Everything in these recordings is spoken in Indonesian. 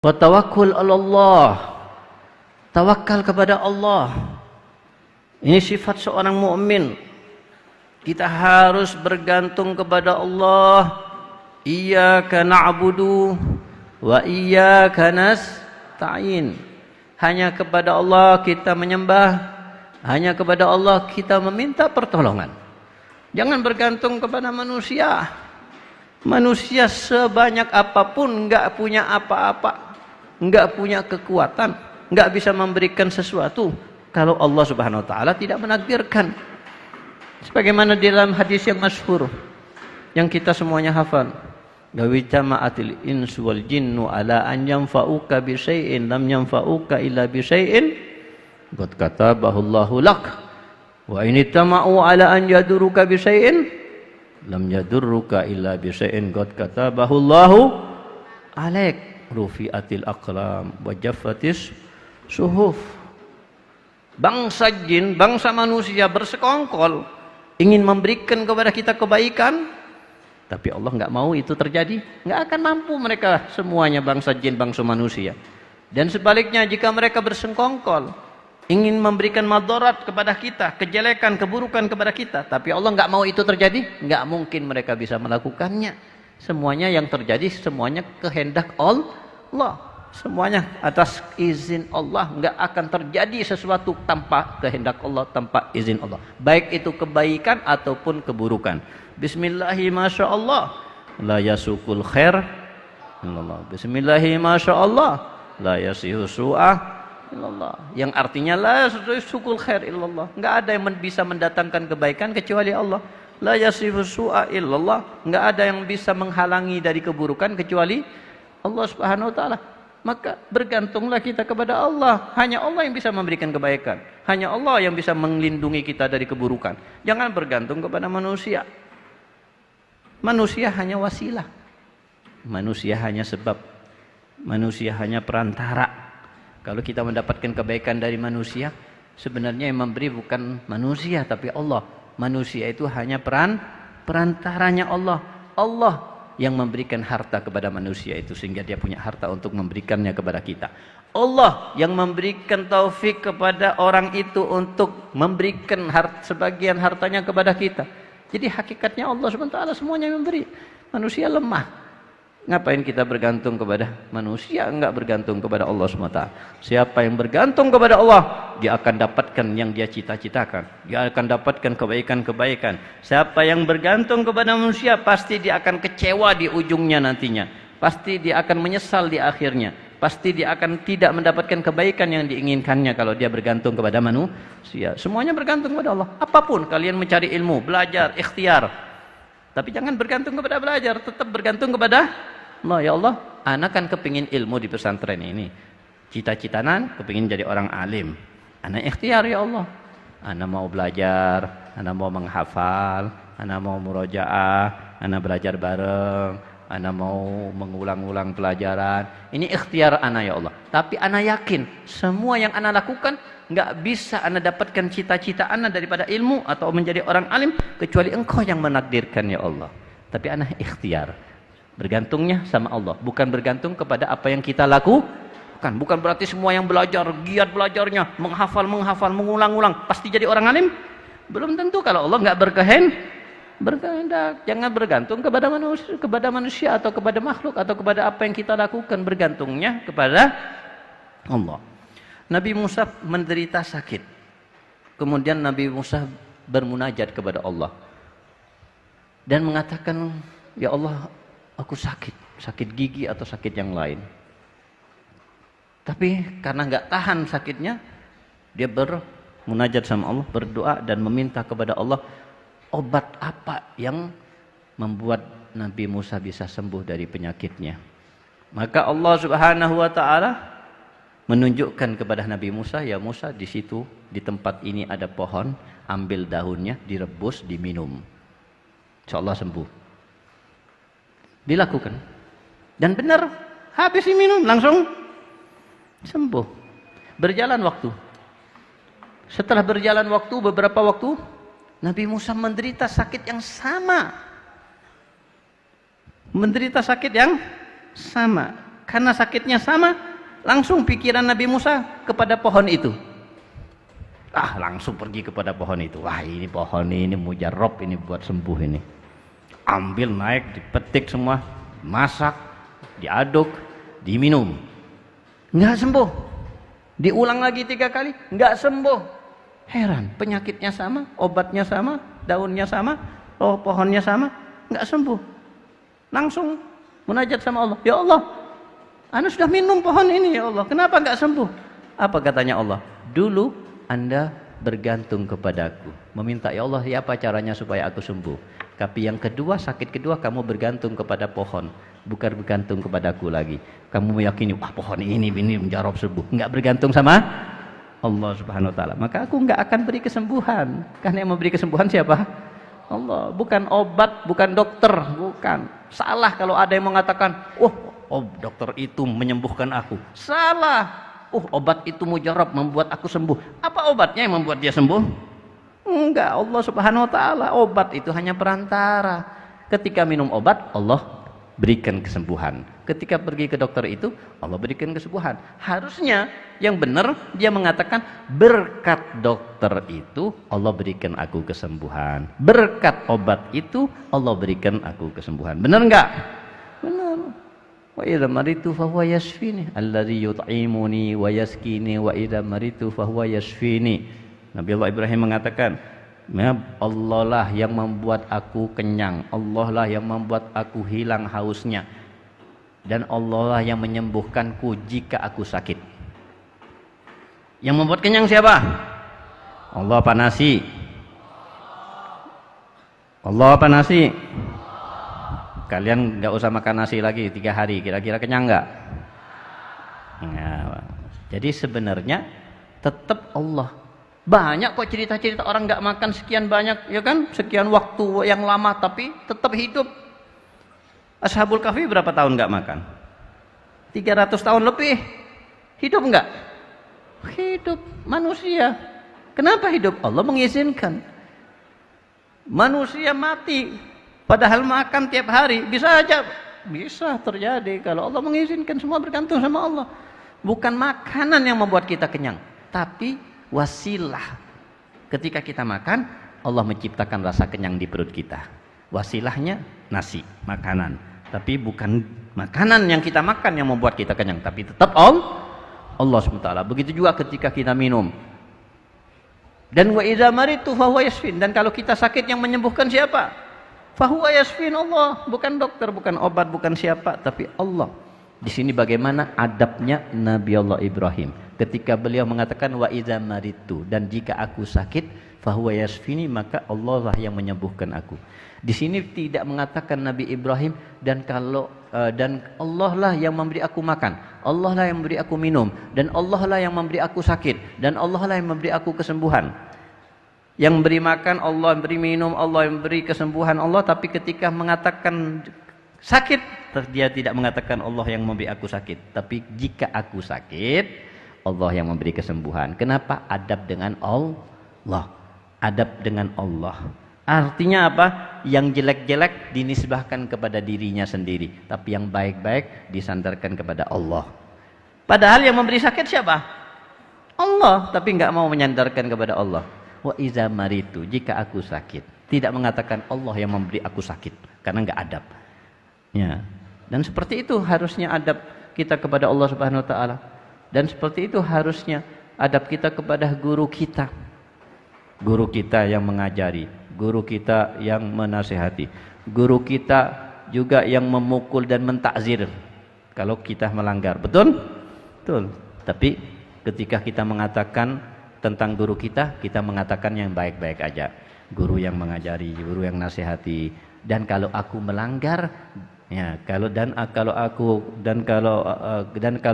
Wa tawakkul 'ala Allah. Tawakal kepada Allah. Ini sifat seorang mukmin. Kita harus bergantung kepada Allah. Iyyaka na'budu wa iyyaka nasta'in. Hanya kepada Allah kita menyembah, hanya kepada Allah kita meminta pertolongan. Jangan bergantung kepada manusia. Manusia sebanyak apapun enggak punya apa-apa, enggak punya kekuatan, enggak bisa memberikan sesuatu kalau Allah Subhanahu wa taala tidak menakdirkan. Sebagaimana di dalam hadis yang masyhur yang kita semuanya hafal. Gawittama'atil insu wal jinnu ala an yanfa'uka bi syai'in lam yanfa'uka illa bi syai'in qad katabahu Allahu lak. Wa in ittama'u ala an yaduruka bi syai'in lam yadurruka illa bi syai'in qad katabahu Allahu alaik. Rufi'atil aqlam wa jaffatis suhuf. Bangsa jin, bangsa manusia bersekongkol ingin memberikan kepada kita kebaikan, tapi Allah nggak mau itu terjadi. Nggak akan mampu mereka semuanya, bangsa jin, bangsa manusia. Dan sebaliknya, jika mereka bersekongkol ingin memberikan madarat kepada kita, kejelekan, keburukan kepada kita, tapi Allah nggak mau itu terjadi, nggak mungkin mereka bisa melakukannya. Semuanya yang terjadi, semuanya kehendak Allah. Semuanya atas izin Allah. Nggak akan terjadi sesuatu tanpa kehendak Allah, tanpa izin Allah. Baik itu kebaikan ataupun keburukan. Bismillahi masyaallah la yasukul khair illallah. Bismillahi masyaallah la yasihu su'ah illallah. Yang artinya la yasukul khair illallah. Nggak ada yang bisa mendatangkan kebaikan kecuali Allah. La yasihu su'ah illallah. Nggak ada yang bisa menghalangi dari keburukan kecuali Allah Subhanahu wa taala. Maka bergantunglah kita kepada Allah. Hanya Allah yang bisa memberikan kebaikan. Hanya Allah yang bisa melindungi kita dari keburukan. Jangan bergantung kepada manusia. Manusia hanya wasilah. Manusia hanya sebab. Manusia hanya perantara. Kalau kita mendapatkan kebaikan dari manusia, sebenarnya yang memberi bukan manusia tapi Allah. Manusia itu hanya perantaranya Allah. Allah yang memberikan harta kepada manusia itu sehingga dia punya harta untuk memberikannya kepada kita. Allah yang memberikan taufik kepada orang itu untuk memberikan sebagian hartanya kepada kita. Jadi hakikatnya Allah SWT semuanya memberi. Manusia lemah. Ngapain kita bergantung kepada manusia, enggak bergantung kepada Allah SWT. Siapa yang bergantung kepada Allah, dia akan dapatkan yang dia cita-citakan. Dia akan dapatkan kebaikan-kebaikan. Siapa yang bergantung kepada manusia, pasti dia akan kecewa di ujungnya nantinya. Pasti dia akan menyesal di akhirnya. Pasti dia akan tidak mendapatkan kebaikan yang diinginkannya kalau dia bergantung kepada manusia. Semuanya bergantung kepada Allah. Apapun kalian mencari ilmu, belajar, ikhtiar. Tapi jangan bergantung kepada belajar, tetap bergantung kepada Allah. Ya Allah, anak kan kepingin ilmu di pesantren ini. Cita-citanan kepingin jadi orang alim. Anak ikhtiar ya Allah. Anak mau belajar, anak mau menghafal, anak mau murojaah, anak belajar bareng, anak mau mengulang-ulang pelajaran. Ini ikhtiar anak ya Allah. Tapi anak yakin semua yang anak lakukan nggak bisa anak dapatkan cita-cita anak daripada ilmu atau menjadi orang alim kecuali Engkau yang menakdirkan ya Allah. Tapi anak ikhtiar, bergantungnya sama Allah, bukan bergantung kepada apa yang kita lakukan. Bukan berarti semua yang belajar giat belajarnya, menghafal, mengulang-ulang pasti jadi orang alim. Belum tentu kalau Allah nggak berkehendak. Jangan bergantung kepada manusia atau kepada makhluk atau kepada apa yang kita lakukan. Bergantungnya kepada Allah. Nabi Musa menderita sakit. Kemudian Nabi Musa bermunajat kepada Allah dan mengatakan, ya Allah, aku sakit gigi atau sakit yang lain. Tapi karena nggak tahan sakitnya, dia bermunajat sama Allah, berdoa dan meminta kepada Allah obat apa yang membuat Nabi Musa bisa sembuh dari penyakitnya. Maka Allah Subhanahu wa taala menunjukkan kepada Nabi Musa, ya Musa, di situ di tempat ini ada pohon, ambil daunnya, direbus, diminum. Insyaallah sembuh. Dilakukan. Dan benar, habis diminum langsung sembuh. Berjalan waktu. Setelah berjalan waktu, beberapa waktu, Nabi Musa menderita sakit yang sama. Menderita sakit yang sama. Karena sakitnya sama, langsung pikiran Nabi Musa kepada pohon itu. Langsung pergi kepada pohon itu. Wah, ini pohon ini mujarab, ini buat sembuh ini. Ambil, naik, dipetik semua, masak, diaduk, diminum. Enggak sembuh. Diulang lagi 3 kali, enggak sembuh. Heran, penyakitnya sama, obatnya sama, daunnya sama, pohonnya sama, enggak sembuh. Langsung munajat sama Allah. Ya Allah, Anda sudah minum pohon ini ya Allah, kenapa enggak sembuh? Apa katanya Allah? Dulu Anda bergantung kepadaku, meminta ya Allah, ya apa caranya supaya aku sembuh. Tapi yang kedua, sakit kedua, kamu bergantung kepada pohon, bukan bergantung kepadaku lagi. Kamu meyakini, wah pohon ini menjawab sembuh. Enggak bergantung sama Allah Subhanahu Wa Taala. Maka aku enggak akan beri kesembuhan. Karena yang memberi kesembuhan siapa? Allah. Bukan obat, bukan dokter, bukan. Salah kalau ada yang mengatakan, oh dokter itu menyembuhkan aku. Salah. Obat itu mujarab membuat aku sembuh. Apa obatnya yang membuat dia sembuh? Enggak, Allah Subhanahu Wa Taala. Obat itu hanya perantara. Ketika minum obat, Allah berikan kesembuhan. Ketika pergi ke dokter itu, Allah berikan kesembuhan. Harusnya yang benar dia mengatakan, berkat dokter itu Allah berikan aku kesembuhan. Berkat obat itu Allah berikan aku kesembuhan. Benar enggak? Benar. Wa idza maritu fahuwa yashfini alladzi yut'imuni wa yaskini wa idza maritu fahuwa yashfini. Nabi Allah Ibrahim mengatakan, Allah lah yang membuat aku kenyang, Allah lah yang membuat aku hilang hausnya, dan Allah lah yang menyembuhkanku jika aku sakit. Yang membuat kenyang siapa? Allah apa nasi? Allah apa nasi? Kalian nggak usah makan nasi lagi 3 hari, kira-kira kenyang nggak? Nah, jadi sebenarnya tetap Allah. Banyak kok cerita-cerita orang nggak makan sekian banyak, ya kan? Sekian waktu yang lama tapi tetap hidup. Ashabul Kahfi berapa tahun nggak makan? 300 tahun lebih. Hidup nggak? Hidup manusia. Kenapa hidup? Allah mengizinkan. Manusia mati padahal makan tiap hari, bisa aja, bisa terjadi kalau Allah mengizinkan. Semua bergantung sama Allah. Bukan makanan yang membuat kita kenyang, tapi wasilah. Ketika kita makan, Allah menciptakan rasa kenyang di perut kita. Wasilahnya nasi, makanan. Tapi bukan makanan yang kita makan yang membuat kita kenyang, tapi tetap Allah SWT. Begitu juga ketika kita minum. Dan wa idza maritu fahuwa yashfin. Dan kalau kita sakit, yang menyembuhkan siapa? Fahuwa yashfin, Allah, bukan dokter, bukan obat, bukan siapa, tapi Allah. Di sini bagaimana adabnya Nabi Allah Ibrahim ketika beliau mengatakan wa idza maritu, dan jika aku sakit fahuwa yashfini, maka Allah lah yang menyembuhkan aku. Di sini tidak mengatakan Nabi Ibrahim dan Allah lah yang memberi aku makan, Allah lah yang memberi aku minum, dan Allah lah yang memberi aku sakit, dan Allah lah yang memberi aku kesembuhan. Yang beri makan Allah, yang beri minum Allah, yang beri kesembuhan Allah. Tapi ketika mengatakan sakit, dia tidak mengatakan Allah yang memberi aku sakit, tapi jika aku sakit, Allah yang memberi kesembuhan. Kenapa? Adab dengan Allah. Adab dengan Allah. Artinya apa? Yang jelek-jelek dinisbahkan kepada dirinya sendiri, tapi yang baik-baik disandarkan kepada Allah. Padahal yang memberi sakit siapa? Allah, tapi nggak mau menyandarkan kepada Allah. Wa iza maritu, jika aku sakit, tidak mengatakan Allah yang memberi aku sakit, karena nggak adab. Ya. Dan seperti itu harusnya adab kita kepada Allah Subhanahu Wa Taala. Dan seperti itu harusnya adab kita kepada guru kita. Guru kita yang mengajari, guru kita yang menasihati, guru kita juga yang memukul dan mentakzir kalau kita melanggar. Betul? Betul. Tapi ketika kita mengatakan tentang guru kita mengatakan yang baik-baik aja. Guru yang mengajari, guru yang nasihati. Dan kalau aku melanggar, ya, kalau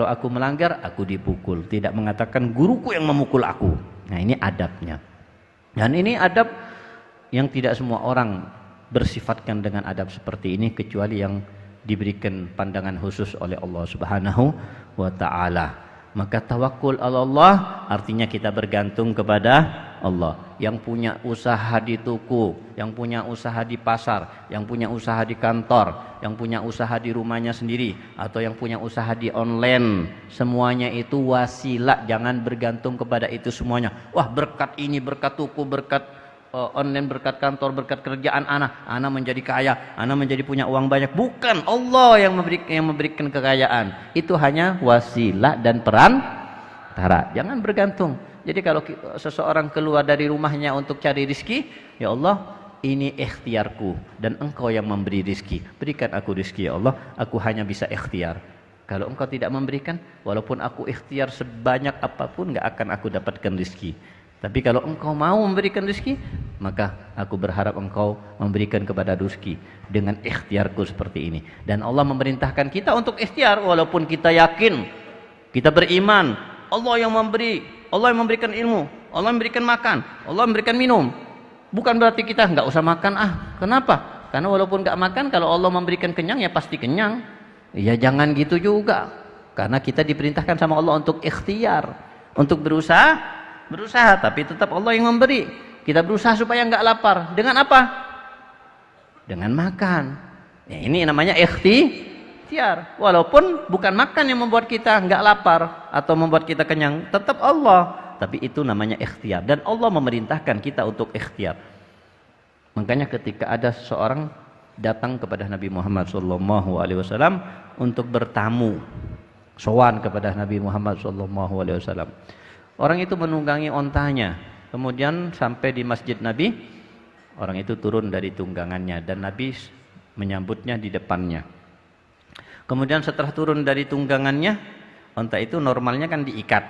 aku melanggar, aku dipukul. Tidak mengatakan guruku yang memukul aku. Nah, ini adabnya. Dan ini adab yang tidak semua orang bersifatkan dengan adab seperti ini, kecuali yang diberikan pandangan khusus oleh Allah Subhanahu wa Ta'ala. Maka tawakul Allah artinya kita bergantung kepada Allah. Yang punya usaha di toko, yang punya usaha di pasar, yang punya usaha di kantor, yang punya usaha di rumahnya sendiri, atau yang punya usaha di online, semuanya itu wasilah, jangan bergantung kepada itu semuanya. Wah, berkat ini, berkat toko, berkat online, berkat kantor, berkat kerjaan ana menjadi kaya, ana menjadi punya uang banyak. Bukan, Allah yang memberikan kekayaan. Itu hanya wasilah dan perantara. Jangan bergantung. Jadi kalau seseorang keluar dari rumahnya untuk cari rizki, ya Allah, ini ikhtiarku dan engkau yang memberi rizki. Berikan aku rizki ya Allah, aku hanya bisa ikhtiar. Kalau engkau tidak memberikan, walaupun aku ikhtiar sebanyak apapun, gak akan aku dapatkan rizki. Tapi kalau engkau mau memberikan rizki, maka aku berharap engkau memberikan kepada rizki dengan ikhtiarku seperti ini. Dan Allah memerintahkan kita untuk ikhtiar, walaupun kita yakin, kita beriman, Allah yang memberi, Allah yang memberikan ilmu, Allah yang memberikan makan, Allah yang memberikan minum. Bukan berarti kita nggak usah makan. Kenapa? Karena walaupun nggak makan, kalau Allah memberikan kenyang ya pasti kenyang. Ya jangan gitu juga. Karena kita diperintahkan sama Allah untuk ikhtiar, untuk berusaha, tapi tetap Allah yang memberi. Kita berusaha supaya nggak lapar. Dengan apa? Dengan makan. Ya, ini namanya ikhtiar. Walaupun bukan makan yang membuat kita nggak lapar atau membuat kita kenyang, tetap Allah. Tapi itu namanya ikhtiar. Dan Allah memerintahkan kita untuk ikhtiar. Makanya ketika ada seseorang datang kepada Nabi Muhammad SAW untuk bertamu, sowan kepada Nabi Muhammad SAW. Orang itu menunggangi ontanya, kemudian sampai di masjid Nabi, orang itu turun dari tunggangannya dan Nabi menyambutnya di depannya. Kemudian setelah turun dari tunggangannya, onta itu normalnya kan diikat.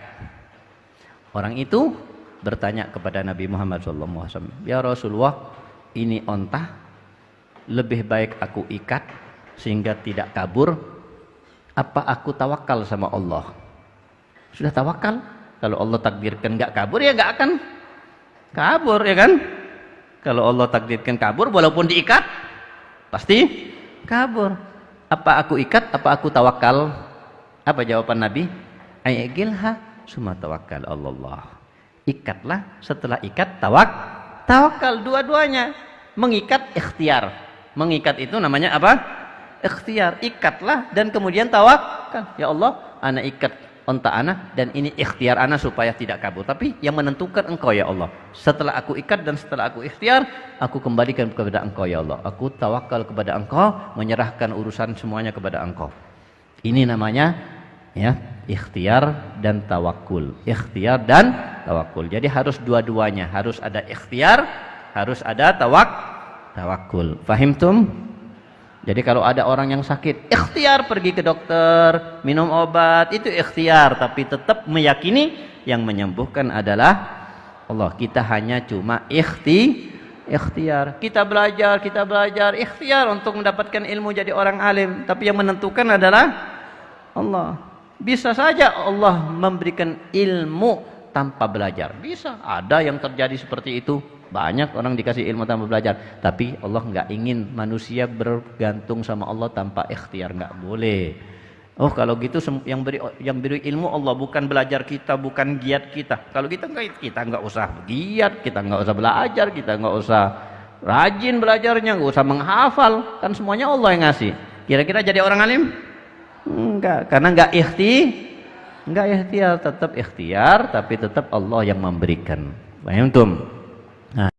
Orang itu bertanya kepada Nabi Muhammad SAW, ya Rasulullah, ini onta lebih baik aku ikat sehingga tidak kabur, apa aku tawakal sama Allah? Sudah tawakal? Kalau Allah takdirkan nggak kabur, ya nggak akan kabur, ya kan? Kalau Allah takdirkan kabur, walaupun diikat, pasti kabur. Apa aku ikat? Apa aku tawakal? Apa jawaban Nabi? Ayyagilha summa tawakkal Allah. Ikatlah, setelah ikat tawakal, dua-duanya. Mengikat ikhtiar. Mengikat itu namanya apa? Ikhtiar. Ikatlah dan kemudian tawakal. Ya Allah, ana ikat onta ana dan ini ikhtiar ana supaya tidak kabur. Tapi yang menentukan engkau ya Allah. Setelah aku ikat dan setelah aku ikhtiar, aku kembalikan kepada engkau ya Allah. Aku tawakal kepada engkau, menyerahkan urusan semuanya kepada engkau. Ini namanya ya, ikhtiar dan tawakul. Ikhtiar dan tawakul. Jadi harus dua-duanya. Harus ada ikhtiar, harus ada tawakul. Fahimtum? Jadi kalau ada orang yang sakit, ikhtiar pergi ke dokter, minum obat, itu ikhtiar, tapi tetap meyakini yang menyembuhkan adalah Allah. Kita hanya cuma ikhtiar. Kita belajar ikhtiar untuk mendapatkan ilmu jadi orang alim, tapi yang menentukan adalah Allah. Bisa saja Allah memberikan ilmu tanpa belajar. Bisa, ada yang terjadi seperti itu. Banyak orang dikasih ilmu tanpa belajar, tapi Allah nggak ingin manusia bergantung sama Allah tanpa ikhtiar, nggak boleh. Oh kalau gitu yang beri ilmu Allah, bukan belajar kita, bukan giat kita. Kalau kita nggak usah giat, kita nggak usah belajar, kita nggak usah rajin belajarnya, nggak usah menghafal, kan semuanya Allah yang ngasih. Kira-kira jadi orang alim? Enggak, karena nggak ikhtiar, tetap ikhtiar, tapi tetap Allah yang memberikan. Paham tuh?